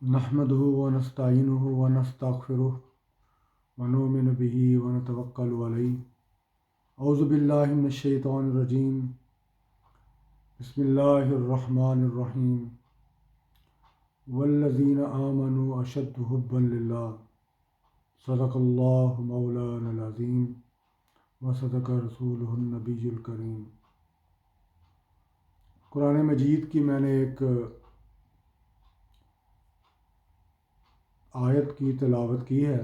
نحمده ونستعینه ونستغفره ونؤمن به ونتوکل علیہ اعوذ باللہ من الشیطان الرجیم بسم اللہ الرحمن الرحیم والذین آمنوا اشد حبا للہ صدق اللہ مولانا العظیم وصدق رسولہ النبی الکریم۔ قرآن مجید کی میں نے ایک آیت کی تلاوت کی ہے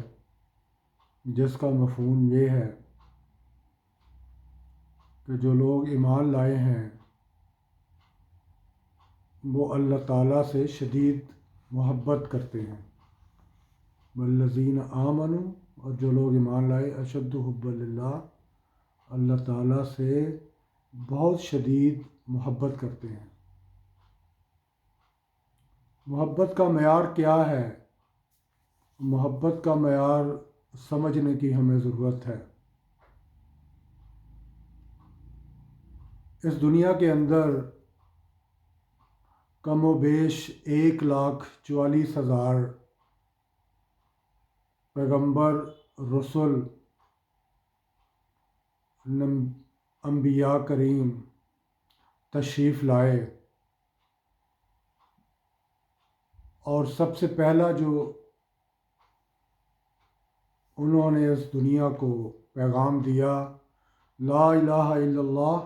جس کا مفہوم یہ ہے کہ جو لوگ ایمان لائے ہیں وہ اللہ تعالیٰ سے شدید محبت کرتے ہیں۔ والذین آمنوا، اور جو لوگ ایمان لائے، اشد حب للہ، اللہ تعالیٰ سے بہت شدید محبت کرتے ہیں۔ محبت کا معیار کیا ہے؟ محبت کا معیار سمجھنے کی ہمیں ضرورت ہے۔ اس دنیا کے اندر کم و بیش 1,44,000 پیغمبر، رسل، انبیاء کریم تشریف لائے، اور سب سے پہلا جو انہوں نے اس دنیا کو پیغام دیا، لا الہ الا اللہ،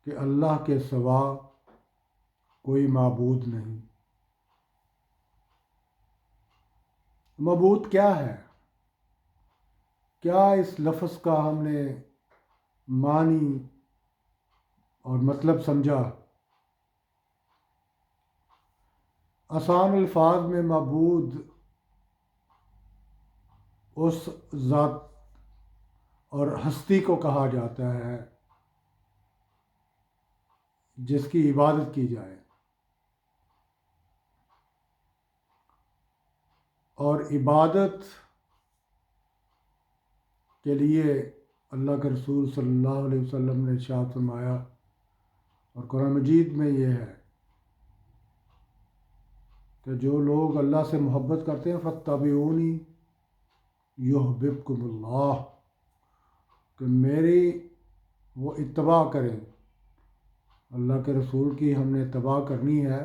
کہ اللہ کے سوا کوئی معبود نہیں۔ معبود کیا ہے؟ کیا اس لفظ کا ہم نے معنی اور مطلب سمجھا؟ آسان الفاظ میں معبود اس ذات اور ہستی کو کہا جاتا ہے جس کی عبادت کی جائے، اور عبادت کے لیے اللہ کے رسول صلی اللہ علیہ وسلم نے ارشاد فرمایا، اور قرآن مجید میں یہ ہے کہ جو لوگ اللہ سے محبت کرتے ہیں فاتبعونی یحببکم اللہ، کہ میری وہ اتباع کریں، اللہ کے رسول کی ہم نے اتباع کرنی ہے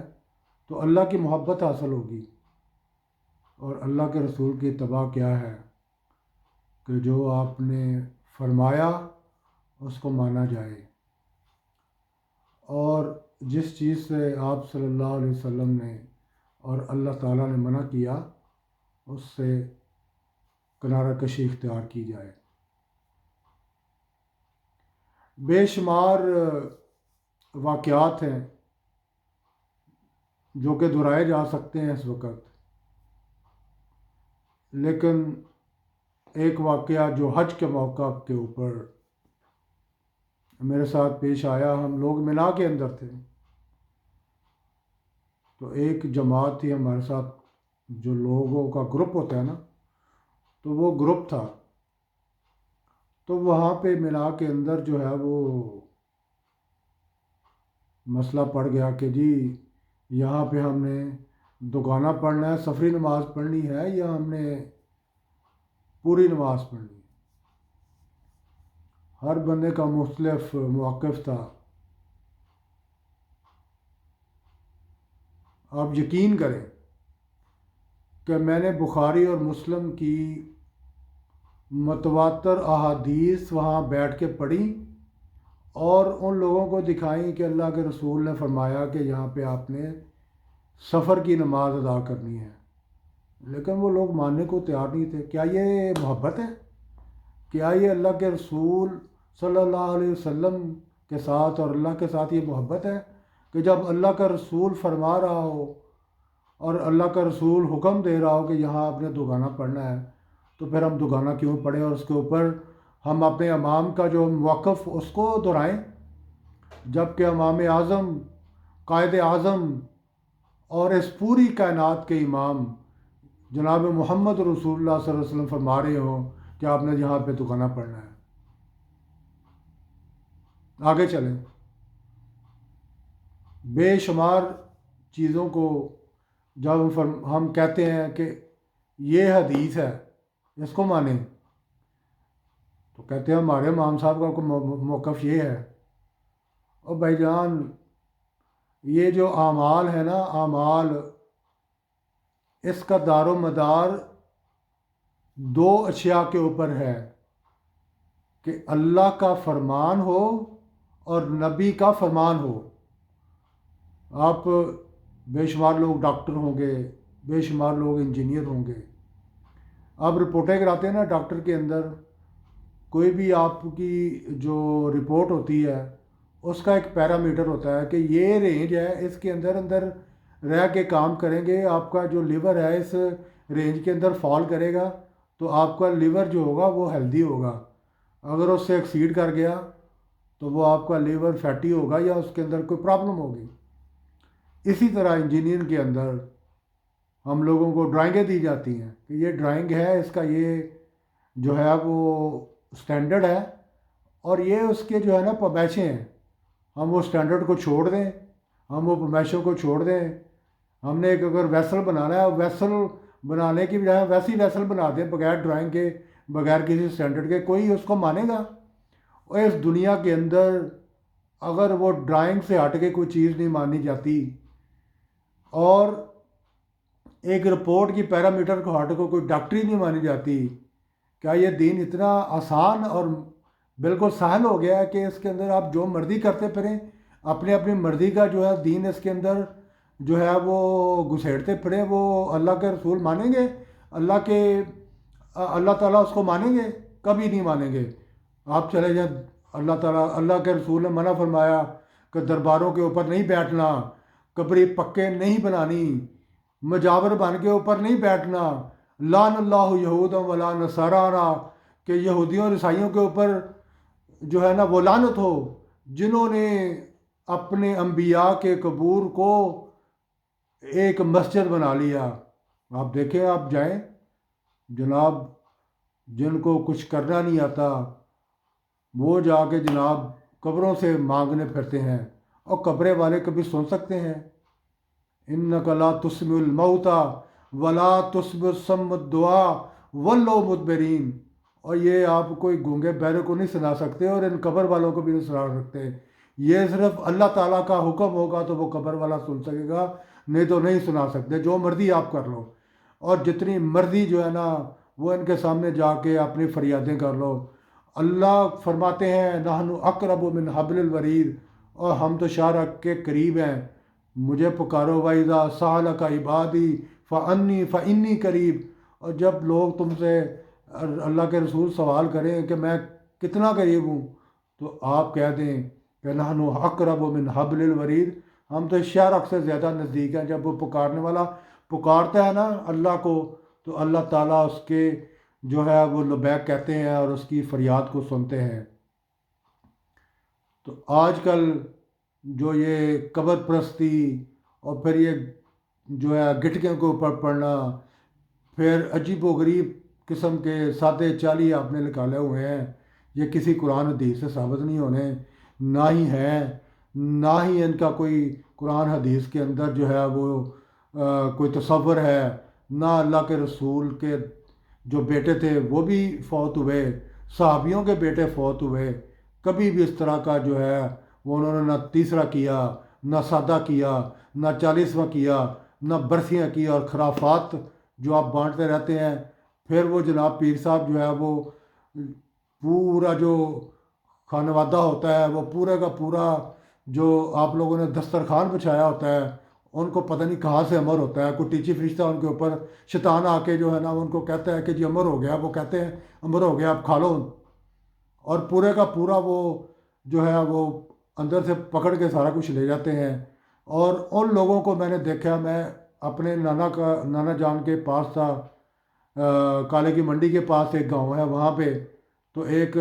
تو اللہ کی محبت حاصل ہوگی۔ اور اللہ کے رسول کی اتباع کیا ہے؟ کہ جو آپ نے فرمایا اس کو مانا جائے، اور جس چیز سے آپ صلی اللہ علیہ وسلم نے اور اللہ تعالیٰ نے منع کیا اس سے کنارہ کشی اختیار کی جائے۔ بے شمار واقعات ہیں جو کہ دہرائے جا سکتے ہیں اس وقت، لیکن ایک واقعہ جو حج کے موقع کے اوپر میرے ساتھ پیش آیا، ہم لوگ مینا کے اندر تھے، تو ایک جماعت تھی ہمارے ساتھ، جو لوگوں کا گروپ ہوتا ہے نا، تو وہ گروپ تھا، تو وہاں پہ مینا کے اندر جو ہے وہ مسئلہ پڑ گیا کہ جی یہاں پہ ہم نے دوگانہ پڑھنا ہے، سفری نماز پڑھنی ہے یا ہم نے پوری نماز پڑھنی ہے۔ ہر بندے کا مختلف موقف تھا۔ آپ یقین کریں کہ میں نے بخاری اور مسلم کی متواتر احادیث وہاں بیٹھ کے پڑھی اور ان لوگوں کو دکھائیں کہ اللہ کے رسول نے فرمایا کہ یہاں پہ آپ نے سفر کی نماز ادا کرنی ہے، لیکن وہ لوگ ماننے کو تیار نہیں تھے۔ کیا یہ محبت ہے؟ کیا یہ اللہ کے رسول صلی اللہ علیہ وسلم کے ساتھ اور اللہ کے ساتھ یہ محبت ہے کہ جب اللہ کا رسول فرما رہا ہو اور اللہ کا رسول حکم دے رہا ہو کہ یہاں آپ نے دوگانہ پڑھنا ہے، تو پھر ہم دوگانہ کیوں پڑھیں اور اس کے اوپر ہم اپنے امام کا جو موقف اس کو دہرائیں، جب کہ امام اعظم، قائد اعظم اور اس پوری کائنات کے امام جناب محمد رسول اللہ صلی اللہ علیہ وسلم فرما رہے ہوں کہ آپ نے یہاں پہ دوگانہ پڑھنا ہے۔ آگے چلیں۔ بے شمار چیزوں کو جب ہم کہتے ہیں کہ یہ حدیث ہے اس کو مانیں، تو کہتے ہیں ہمارے امام صاحب کا موقف یہ ہے۔ اور بھائی جان، یہ جو اعمال ہے نا، اعمال، اس کا دار و مدار دو اشیاء کے اوپر ہے، کہ اللہ کا فرمان ہو اور نبی کا فرمان ہو۔ آپ بے شمار لوگ ڈاکٹر ہوں گے، بے شمار لوگ انجینئر ہوں گے، آپ رپورٹیں کراتے ہیں نا ڈاکٹر کے اندر، کوئی بھی آپ کی جو رپورٹ ہوتی ہے اس کا ایک پیرامیٹر ہوتا ہے کہ یہ رینج ہے، اس کے اندر اندر رہ کے کام کریں گے، آپ کا جو لیور ہے اس رینج کے اندر فال کرے گا تو آپ کا لیور جو ہوگا وہ ہیلدی ہوگا، اگر اس سے ایکسیڈ کر گیا تو وہ آپ کا لیور فیٹی ہوگا یا اس کے اندر کوئی پرابلم ہوگی۔ اسی طرح انجینئر کے اندر ہم لوگوں کو ڈرائنگیں دی جاتی ہیں کہ یہ ڈرائنگ ہے، اس کا یہ جو ہے وہ اسٹینڈرڈ ہے، اور یہ اس کے جو ہے نا پیمائشیں ہیں، ہم وہ اسٹینڈرڈ کو چھوڑ دیں، ہم وہ پیمائشوں کو چھوڑ دیں، ہم نے ایک اگر ویسل بنانا ہے، ویسل بنانے کی بجائے ویسی ویسل بنا دیں بغیر ڈرائنگ کے، بغیر کسی اسٹینڈرڈ کے، کوئی اس کو مانے گا؟ اور اس دنیا کے اندر اگر وہ ڈرائنگ سے ہٹ کے کوئی چیز نہیں مانی جاتی، اور ایک رپورٹ کی پیرامیٹر کو ہٹ کو کوئی ڈاکٹری نہیں مانی جاتی، کیا یہ دین اتنا آسان اور بالکل سہل ہو گیا ہے کہ اس کے اندر آپ جو مرضی کرتے پھریں، اپنی اپنی مرضی کا جو ہے دین اس کے اندر جو ہے وہ گھسیڑتے پھریں؟ وہ اللہ کے رسول مانیں گے؟ اللہ تعالیٰ اس کو مانیں گے؟ کبھی نہیں مانیں گے۔ آپ چلے جائیں، اللہ کے رسول نے منع فرمایا کہ درباروں کے اوپر نہیں بیٹھنا، قبری پکے نہیں بنانی، مجاور بن کے اوپر نہیں بیٹھنا، لعن اللہ یہود ولا نصارا، کہ یہودیوں اور عیسائیوں کے اوپر جو ہے نا وہ لعنت ہو جنہوں نے اپنے انبیاء کے قبور کو ایک مسجد بنا لیا۔ آپ دیکھیں، آپ جائیں جناب، جن کو کچھ کرنا نہیں آتا وہ جا کے جناب قبروں سے مانگنے پھرتے ہیں، اور قبرے والے کبھی سن سکتے ہیں؟ انک لا تسمع الموتى ولا تسمع الصم الدعاء ولو مدبرین۔ اور یہ آپ کوئی گونگے بہرے کو نہیں سنا سکتے، اور ان قبر والوں کو بھی نہیں سنا سکتے۔ یہ صرف اللہ تعالیٰ کا حکم ہوگا تو وہ قبر والا سن سکے گا، نہیں تو نہیں سنا سکتے، جو مرضی آپ کر لو، اور جتنی مرضی جو ہے نا وہ ان کے سامنے جا کے اپنی فریادیں کر لو۔ اللہ فرماتے ہیں نحن اقرب من حبل الورید، اور ہم تو شارک کے قریب ہیں، مجھے پکارو وَإِذَا سَأَلَكَ عِبَادِي فَأَنِّي فَإِنِّي قریب۔ اور جب لوگ تم سے اللہ کے رسول سوال کریں کہ میں کتنا قریب ہوں، تو آپ کہہ دیں کہ نحن اقرب من حبل الورید، ہم تو شارک سے زیادہ نزدیک ہیں۔ جب وہ پکارنے والا پکارتا ہے نا اللہ کو، تو اللہ تعالیٰ اس کے جو ہے وہ لبیک کہتے ہیں اور اس کی فریاد کو سنتے ہیں۔ تو آج کل جو یہ قبر پرستی، اور پھر یہ جو ہے گٹکیوں کے اوپر پڑنا، پھر عجیب و غریب قسم کے سادے چالی آپ نے نکالے ہوئے ہیں، یہ کسی قرآن حدیث سے ثابت نہیں ہونے، نہ ہی ہیں، نہ ہی ان کا کوئی قرآن حدیث کے اندر جو ہے وہ کوئی تصور ہے، نہ اللہ کے رسول کے جو بیٹے تھے وہ بھی فوت ہوئے، صحابیوں کے بیٹے فوت ہوئے، کبھی بھی اس طرح کا جو ہے وہ انہوں نے نہ تیسرا کیا، نہ سادہ کیا، نہ چالیسواں کیا، نہ برسیاں کی، اور خرافات جو آپ بانٹتے رہتے ہیں۔ پھر وہ جناب پیر صاحب جو ہے وہ پورا جو خانوادہ ہوتا ہے وہ پورے کا پورا جو آپ لوگوں نے دسترخوان بچھایا ہوتا ہے، ان کو پتہ نہیں کہاں سے امر ہوتا ہے، کوئی ٹیچی فرشتہ ان کے اوپر شیطان آ کے جو ہے نا ان کو کہتا ہے کہ جی امر ہو گیا، وہ کہتے ہیں امر ہو گیا آپ کھا لو، اور پورے کا پورا وہ جو ہے وہ اندر سے پکڑ کے سارا کچھ لے جاتے ہیں۔ اور ان لوگوں کو میں نے دیکھا، میں اپنے نانا جان کے پاس تھا، کالے کی منڈی کے پاس ایک گاؤں ہے وہاں پہ، تو ایک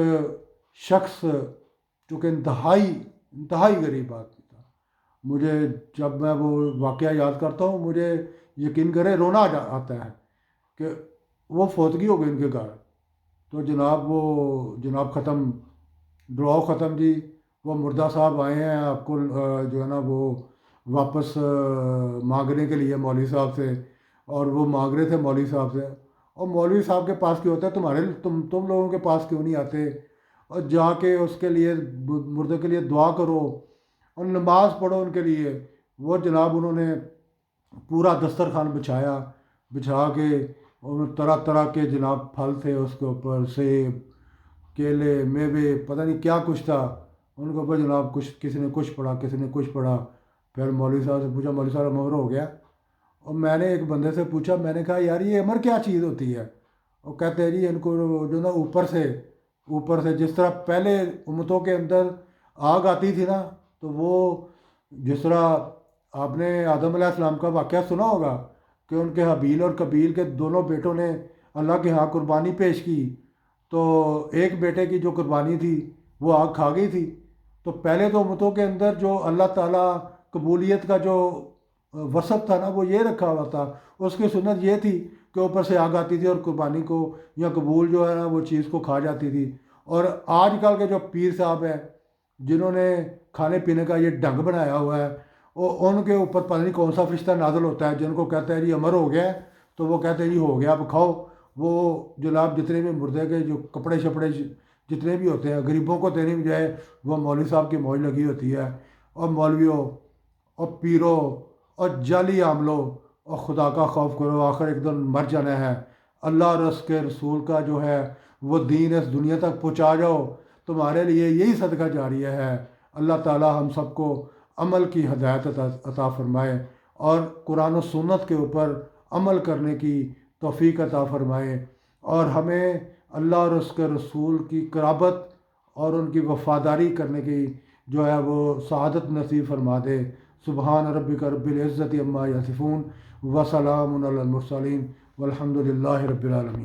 شخص چونکہ انتہائی غریب آدمی تھا، مجھے جب میں وہ واقعہ یاد کرتا ہوں مجھے یقین کرے رونا آتا ہے کہ وہ فوتگی ہو گئی ان کے گھر، تو جناب وہ جناب ختم، ڈراؤ ختم جی، وہ مردہ صاحب آئے ہیں آپ کو جو ہے نا وہ واپس مانگنے کے لیے مولوی صاحب سے، اور وہ مانگ رہے تھے مولوی صاحب سے، اور مولوی صاحب کے پاس کیوں ہوتا ہے تمہارے، تم لوگوں کے پاس کیوں نہیں آتے اور جا کے اس کے لیے مردے کے لیے دعا کرو اور نماز پڑھو ان کے لیے۔ وہ جناب انہوں نے پورا دسترخوان بچھایا، بچھا کے اور طرح طرح کے جناب پھل تھے اس کے اوپر، سیب، کیلے، میوے، پتہ نہیں کیا کچھ تھا ان کے اوپر جناب، کچھ کسی نے کچھ پڑھا، کسی نے کچھ پڑھا۔ پھر مولوی صاحب سے پوچھا، مولوی صاحب عمر ہو گیا؟ اور میں نے ایک بندے سے پوچھا، میں نے کہا یار یہ امر کیا چیز ہوتی ہے؟ وہ کہتے ہیں جی ان کو جو نا اوپر سے جس طرح پہلے امتوں کے اندر آگ آتی تھی نا، تو وہ جس طرح آپ نے آدم علیہ السلام کا واقعہ سنا ہوگا کہ ان کے حابیل اور قبیل کے دونوں بیٹوں نے اللہ کے ہاں قربانی پیش کی، تو ایک بیٹے کی جو قربانی تھی وہ آگ کھا گئی تھی۔ تو پہلے تو امتوں کے اندر جو اللہ تعالیٰ قبولیت کا جو وصف تھا نا وہ یہ رکھا ہوا تھا، اس کی سنت یہ تھی کہ اوپر سے آگ آتی تھی اور قربانی کو یا قبول جو ہے نا وہ چیز کو کھا جاتی تھی۔ اور آج کل کے جو پیر صاحب ہیں جنہوں نے کھانے پینے کا یہ ڈھنگ بنایا ہوا ہے، وہ ان کے اوپر پتہ نہیں کون سا فرشتہ نازل ہوتا ہے، جن کو کہتا ہے جی امر ہو گیا ہے، تو وہ کہتے ہیں جی ہو گیا اب کھاؤ۔ وہ جناب جتنے بھی مردے کے جو کپڑے شپڑے جتنے بھی ہوتے ہیں غریبوں کو دینے بھی جائے، وہ مولوی صاحب کی موج لگی ہوتی ہے، اور مولویوں اور پیروں اور جعلی عاملوں، اور خدا کا خوف کرو آخر ایک دن مر جانا ہے۔ اللہ اور اس کے رسول کا جو ہے وہ دین اس دنیا تک پہنچا جاؤ، تمہارے لیے یہی صدقہ جاریہ ہے۔ اللہ تعالی ہم سب کو عمل کی ہدایت عطا فرمائے اور قرآن و سنت کے اوپر عمل کرنے کی توفیق عطا فرمائے، اور ہمیں اللہ اور اس کے رسول کی قرابت اور ان کی وفاداری کرنے کی جو ہے وہ سعادت نصیب فرما دے۔ سبحان ربک رب العزت عما یصفون وسلام علی المرسلین والحمد للہ رب العالمین۔